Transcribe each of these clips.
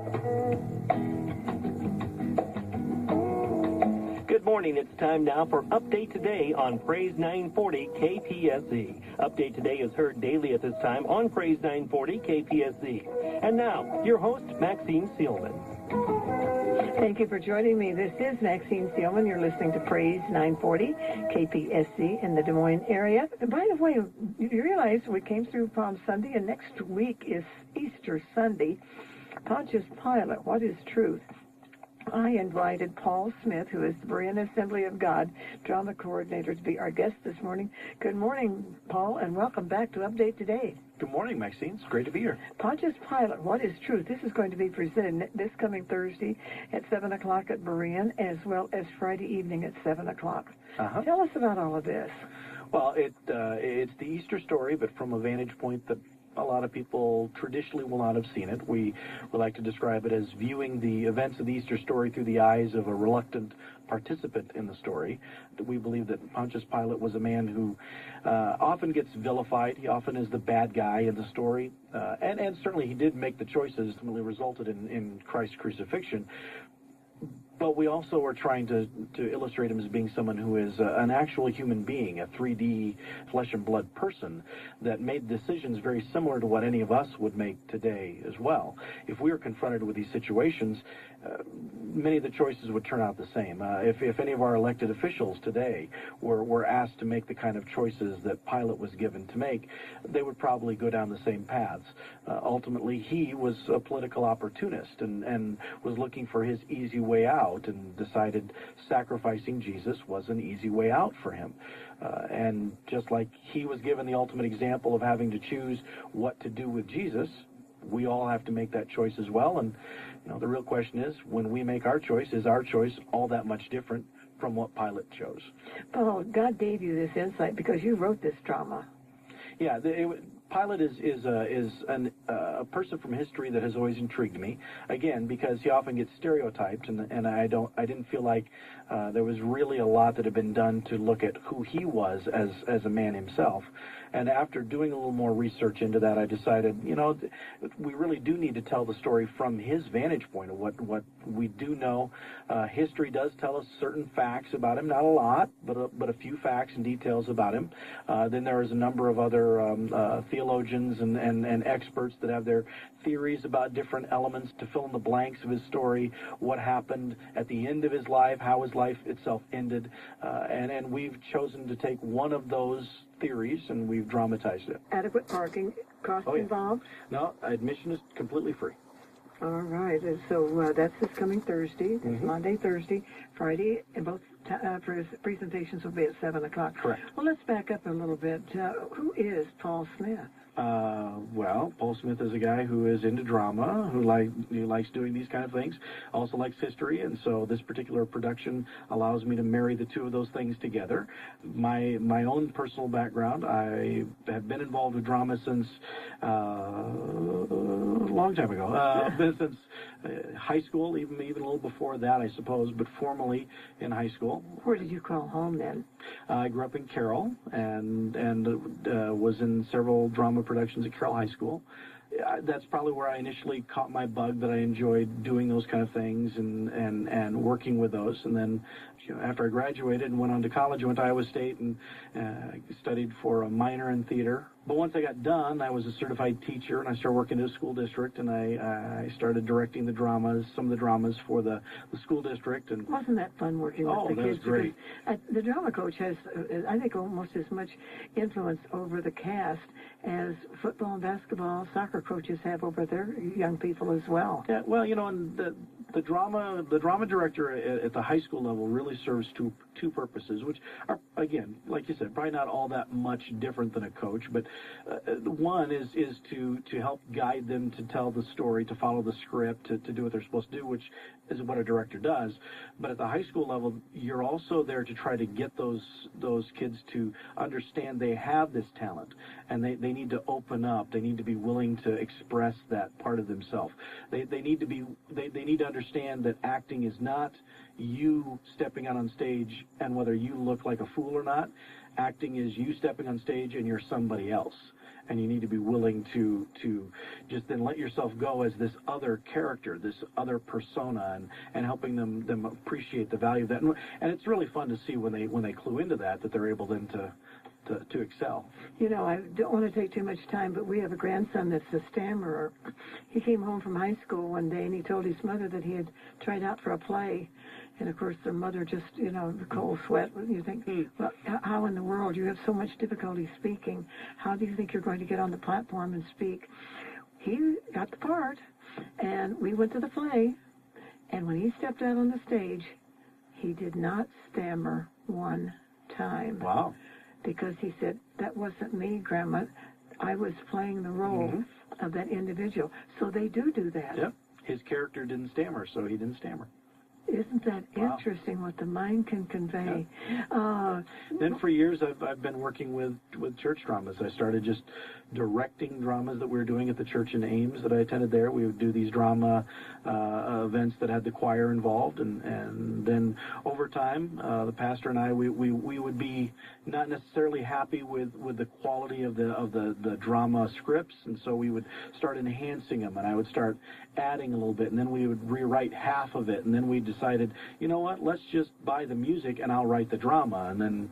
Good morning. It's time now for Update Today on Praise 940 KPSZ. Update Today is heard daily at this time on Praise 940 KPSZ. And now, your host, Maxine Seelman. Thank you for joining me. This is Maxine Seelman. You're listening to Praise 940 KPSZ in the Des Moines area. And by the way, you realize we came through Palm Sunday, and next week is Easter Sunday. Pontius Pilate, what is truth? I invited Paul Smith, who is the Berean Assembly of God drama coordinator, to be our guest this morning. Good morning, Paul, and welcome back to Update Today. Good morning, Maxine. It's great to be here. Pontius Pilate, what is truth? This is going to be presented this coming Thursday at 7 o'clock at Berean, as well as Friday evening at 7 o'clock. Tell us about all of this. Well, it's the Easter story, but from a vantage point that a lot of people traditionally will not have seen it. We like to describe it as viewing the events of the Easter story through the eyes of a reluctant participant in the story. We believe that Pontius Pilate was a man who often gets vilified. He often is the bad guy in the story. And certainly he did make the choices that ultimately resulted in Christ's crucifixion. But we also are trying to illustrate him as being someone who is an actual human being, a 3D flesh and blood person that made decisions very similar to what any of us would make today as well. If we were confronted with these situations, many of the choices would turn out the same. If any of our elected officials today were asked to make the kind of choices that Pilate was given to make, they would probably go down the same paths. Ultimately, he was a political opportunist and was looking for his easy way out, and decided sacrificing Jesus was an easy way out for him. And just like he was given the ultimate example of having to choose what to do with Jesus, we all have to make that choice as well. And the real question is, when we make our choice, is our choice all that much different from what Pilate chose? Paul, God gave you this insight because you wrote this drama. Yeah, Pilate is a person from history that has always intrigued me. Again, because he often gets stereotyped, and I didn't feel like there was really a lot that had been done to look at who he was as a man himself. And after doing a little more research into that, I decided, we really do need to tell the story from his vantage point of what we do know. History does tell us certain facts about him, not a lot, but a few facts and details about him. Then there is a number of other theologians and experts that have their theories about different elements to fill in the blanks of his story, what happened at the end of his life, how his life itself ended, and we've chosen to take one of those theories and we've dramatized it. Adequate parking, cost involved? No, admission is completely free. All right, and so that's this coming Thursday, Monday, Thursday, Friday, and both presentations will be at 7 o'clock. Correct. Well, let's back up a little bit. Who is Paul Smith? Well, Paul Smith is a guy who is into drama, who likes doing these kind of things, also likes history, and so this particular production allows me to marry the two of those things together. My own personal background, I have been involved with drama since a long time ago, since high school, even a little before that, I suppose, but formally in high school. Where did you call home then? I grew up in Carroll and was in several drama productions at Carroll High School. That's probably where I initially caught my bug, that I enjoyed doing those kind of things and working with those. And then after I graduated and went on to college, I went to Iowa State and studied for a minor in theater. But once I got done, I was a certified teacher, and I started working in a school district, and I started directing some of the dramas for the school district. And wasn't that fun working with the kids? Oh, that was great. The drama coach has, I think, almost as much influence over the cast as football and basketball, soccer coaches have over their young people as well. Yeah, well, and the drama director at the high school level really serves two purposes, which are, again, like you said, probably not all that much different than a coach, but one is to help guide them to tell the story, to follow the script, to do what they're supposed to do, which is what a director does. But at the high school level, you're also there to try to get those kids to understand they have this talent, and they need to open up. They need to be willing to express that part of themselves. They need to understand that acting is not you stepping out on stage and whether you look like a fool or not. Acting is you stepping on stage and you're somebody else. and you need to be willing to just then let yourself go as this other character, this other persona, and helping them appreciate the value of that. And it's really fun to see when they clue into that they're able then to excel. You know, I don't want to take too much time, but we have a grandson that's a stammerer. He came home from high school one day, and he told his mother that he had tried out for a play. And, of course, the mother just, the cold sweat. You think, well, how in the world? You have so much difficulty speaking. How do you think you're going to get on the platform and speak? He got the part, and we went to the play. And when he stepped out on the stage, he did not stammer one time. Wow. Because he said, that wasn't me, Grandma. I was playing the role of that individual. So they do that. Yep. His character didn't stammer, so he didn't stammer. Isn't that interesting what the mind can convey? Yeah. Then for years I've been working with church dramas. I started just directing dramas that we were doing at the church in Ames that I attended there. We would do these drama events that had the choir involved, and then over time the pastor and I we would be not necessarily happy with the quality of the drama scripts, and so we would start enhancing them, and I would start adding a little bit, and then we would rewrite half of it, and then we decided, you know what, let's just buy the music and I'll write the drama, and then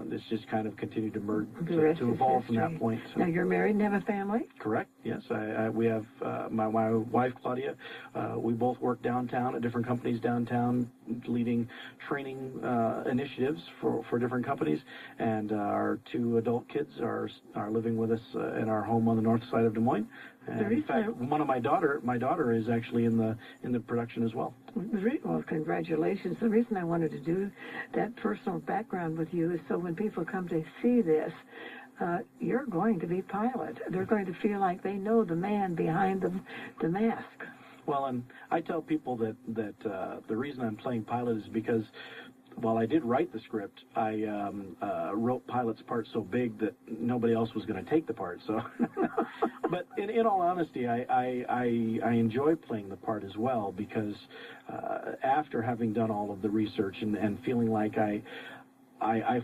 this just kind of continued to merge, to evolve from that point. So. Now you're married and have a family? Correct. Yes, we have my wife Claudia. We both work downtown at different companies downtown, leading training initiatives for different companies. And our 2 adult kids are living with us in our home on the north side of Des Moines. And in fact, one of my daughter is actually in the production as well. Well, congratulations. The reason I wanted to do that personal background with you is so when people come to see this, you're going to be Pilate. They're going to feel like they know the man behind the mask. Well, and I tell people that the reason I'm playing Pilate is because while I did write the script, I wrote Pilate's part so big that nobody else was going to take the part. So, but in all honesty, I enjoy playing the part as well because after having done all of the research and feeling like I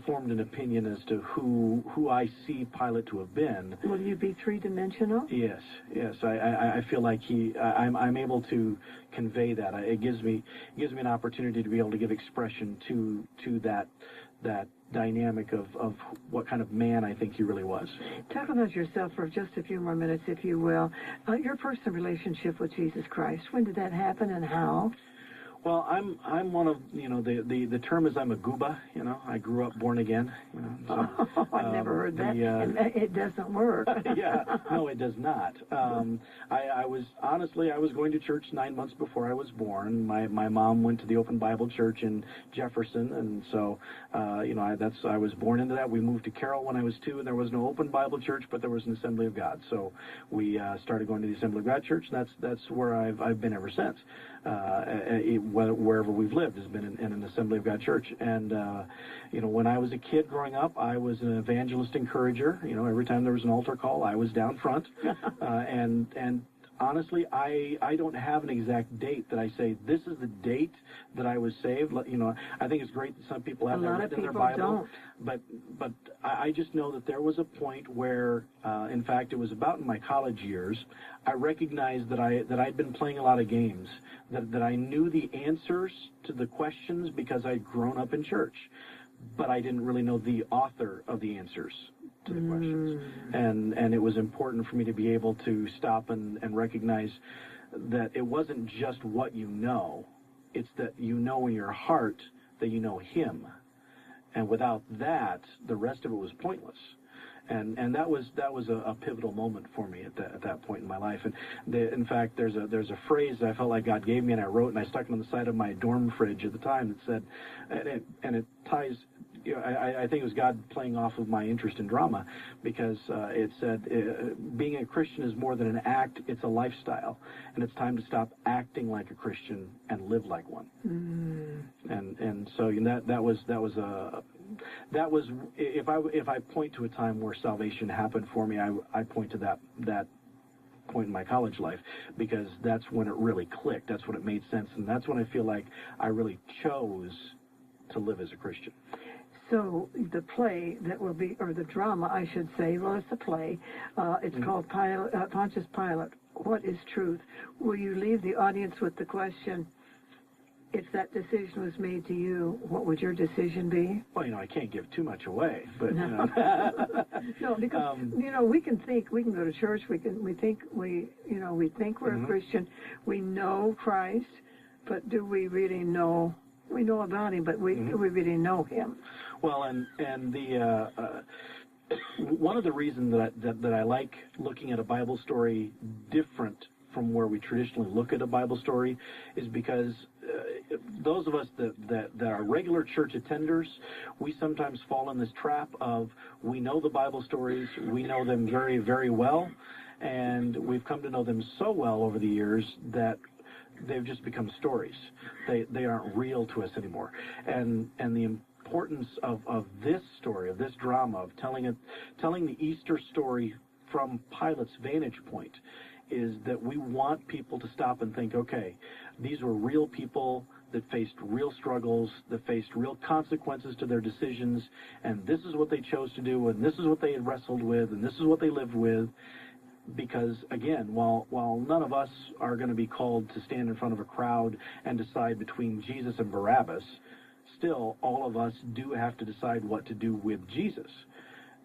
formed an opinion as to who I see Pilate to have been. Will you be three-dimensional? Yes. I feel like I'm able to convey that. It gives me an opportunity to be able to give expression to that dynamic of what kind of man I think he really was. Talk about yourself for just a few more minutes, if you will. Your personal relationship with Jesus Christ. When did that happen and how? Well, I'm one of, the term is I'm a gooba, I grew up born again, So, I've never heard that, and it doesn't work. Yeah, no, it does not. I was going to church 9 months before I was born. My mom went to the Open Bible Church in Jefferson, and so, I was born into that. We moved to Carroll when I was 2, and there was no Open Bible Church, but there was an Assembly of God. So we started going to the Assembly of God Church, and that's where I've been ever since. Wherever we've lived has been in an Assembly of God church. And, when I was a kid growing up, I was an evangelist encourager. Every time there was an altar call, I was down front. And honestly, I don't have an exact date that I say, this is the date that I was saved. I think it's great that some people have that written in their Bible. But I just know that there was a point where, in fact, it was about in my college years, I recognized that I'd been playing a lot of games, that I knew the answers to the questions because I'd grown up in church, but I didn't really know the author of the answers to the questions. And it was important for me to be able to stop and recognize that it wasn't just what you know, it's that you know in your heart that you know him. And without that, the rest of it was pointless. And that was a pivotal moment for me at that point in my life. And in fact, there's a phrase that I felt like God gave me, and I wrote, and I stuck it on the side of my dorm fridge at the time that said, and it ties. I think it was God playing off of my interest in drama, because it said, being a Christian is more than an act, it's a lifestyle, and it's time to stop acting like a Christian and live like one. And so that was if I point to a time where salvation happened for me, I point to that point in my college life, because that's when it really clicked. That's when it made sense, and that's when I feel like I really chose to live as a Christian. So the play that will be, or the drama, I should say, well, it's a play. It's called Pontius Pilate. What is truth? Will you leave the audience with the question, if that decision was made to you, what would your decision be? Well, I can't give too much away, but No, because we can think, we can go to church, we think we're a Christian, we know Christ, but do we really know? We know about him, but do we really know him? Well, and the one of the reasons that I like looking at a Bible story different from where we traditionally look at a Bible story is because those of us that are regular church attenders, we sometimes fall in this trap of we know the Bible stories, we know them very, very well, and we've come to know them so well over the years that they've just become stories. They aren't real to us anymore. And the importance of this story, of this drama, of telling the Easter story from Pilate's vantage point, is that we want people to stop and think, okay, these were real people that faced real struggles, that faced real consequences to their decisions, and this is what they chose to do, and this is what they had wrestled with, and this is what they lived with. Because, again, while none of us are going to be called to stand in front of a crowd and decide between Jesus and Barabbas, still, all of us do have to decide what to do with Jesus.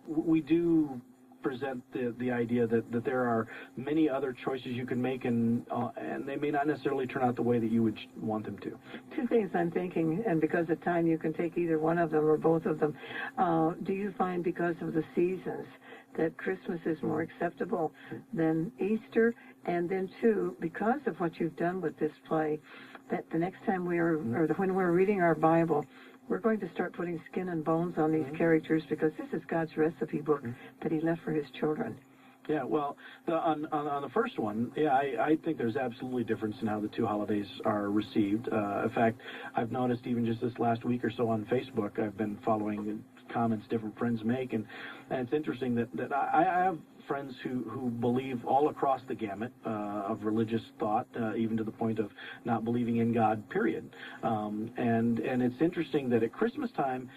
We do present the idea that there are many other choices you can make, and they may not necessarily turn out the way that you would want them to. Two things I'm thinking, and because of time you can take either one of them or both of them. Do you find, because of the seasons, that Christmas is more acceptable than Easter? And then, two, because of what you've done with this play, that the next time when we're reading our Bible, we're going to start putting skin and bones on these characters, because this is God's recipe book that he left for his children. Yeah, well, on the first one, I think there's absolutely a difference in how the two holidays are received. In fact, I've noticed even just this last week or so on Facebook, I've been following comments different friends make, and it's interesting that I have friends who believe all across the gamut of religious thought, even to the point of not believing in God, period. And it's interesting that at Christmas time,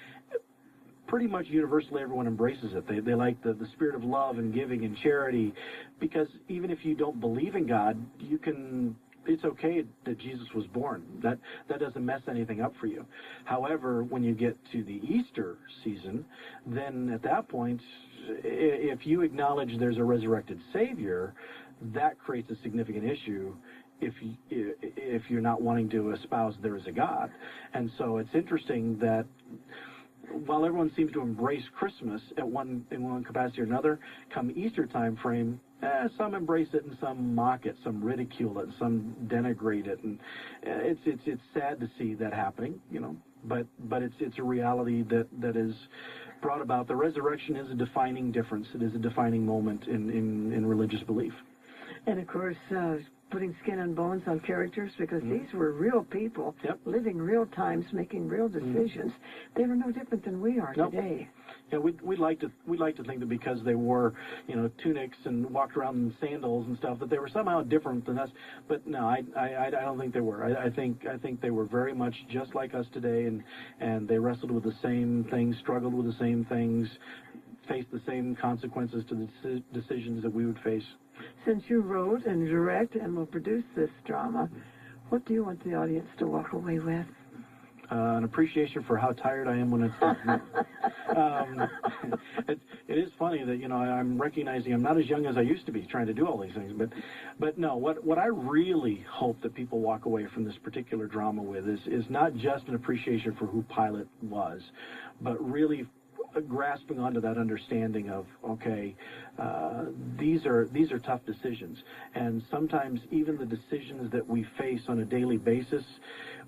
pretty much universally everyone embraces it. They like the spirit of love and giving and charity, because even if you don't believe in God, it's okay that Jesus was born. That doesn't mess anything up for you. However, when you get to the Easter season, then at that point, if you acknowledge there's a resurrected Savior, that creates a significant issue if you're not wanting to espouse there is a God. And so it's interesting that while everyone seems to embrace Christmas in one capacity or another, come Easter time frame, some embrace it and some mock it, some ridicule it, some denigrate it, and it's sad to see that happening, But it's a reality that is brought about. The resurrection is a defining difference. It is a defining moment in religious belief. And of course, putting skin and bones on characters, because these were real people living real times, making real decisions. They were no different than we are today. Yeah, we'd like to think that because they wore tunics and walked around in sandals and stuff, that they were somehow different than us. But no, I don't think they were. I think they were very much just like us today, and they wrestled with the same things, struggled with the same things, faced the same consequences to the decisions that we would face. Since you wrote and direct and will produce this drama, what do you want the audience to walk away with? An appreciation for how tired I am when it's done. It is funny that I'm recognizing I'm not as young as I used to be trying to do all these things, but no, what I really hope that people walk away from this particular drama with is not just an appreciation for who Pilate was, but really grasping onto that understanding of, okay, these are tough decisions, and sometimes even the decisions that we face on a daily basis,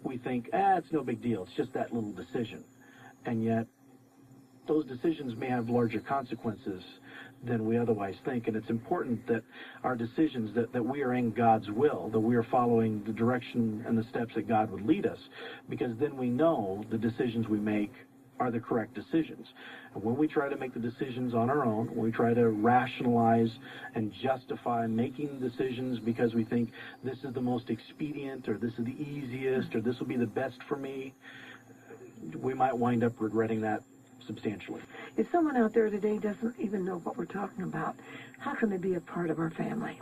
we think, it's no big deal, it's just that little decision, and yet those decisions may have larger consequences than we otherwise think. And it's important that our decisions, that we are in God's will, that we are following the direction and the steps that God would lead us, because then we know the decisions we make are the correct decisions. And when we try to make the decisions on our own, when we try to rationalize and justify making decisions because we think this is the most expedient, or this is the easiest, or this will be the best for me, we might wind up regretting that substantially. If someone out there today doesn't even know what we're talking about, how can they be a part of our family?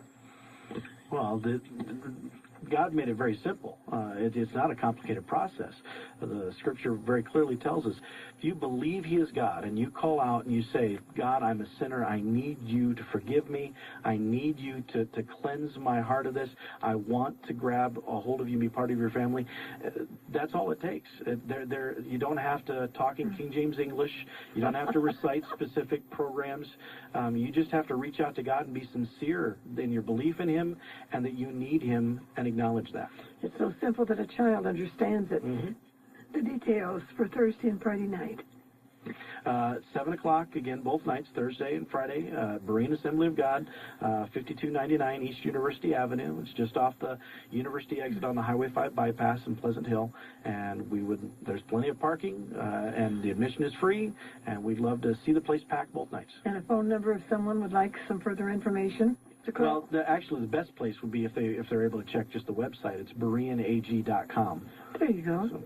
Well, God made it very simple. It's not a complicated process. The Scripture very clearly tells us, if you believe He is God and you call out and you say, God, I'm a sinner. I need you to forgive me. I need you to cleanse my heart of this. I want to grab a hold of you and be part of your family. That's all it takes. You don't have to talk in King James English. You don't have to recite specific programs. You just have to reach out to God and be sincere in your belief in Him and that you need Him and acknowledge that. It's so simple that a child understands it. Mm-hmm. The details for Thursday and Friday night. 7 o'clock, again, both nights, Thursday and Friday, Berean Assembly of God, 5299 East University Avenue. It's just off the University exit on the Highway 5 bypass in Pleasant Hill. And there's plenty of parking, and the admission is free, and we'd love to see the place packed both nights. And a phone number if someone would like some further information to call? Well, actually, the best place would be if they're able to check just the website. It's bereanag.com. There you go. So,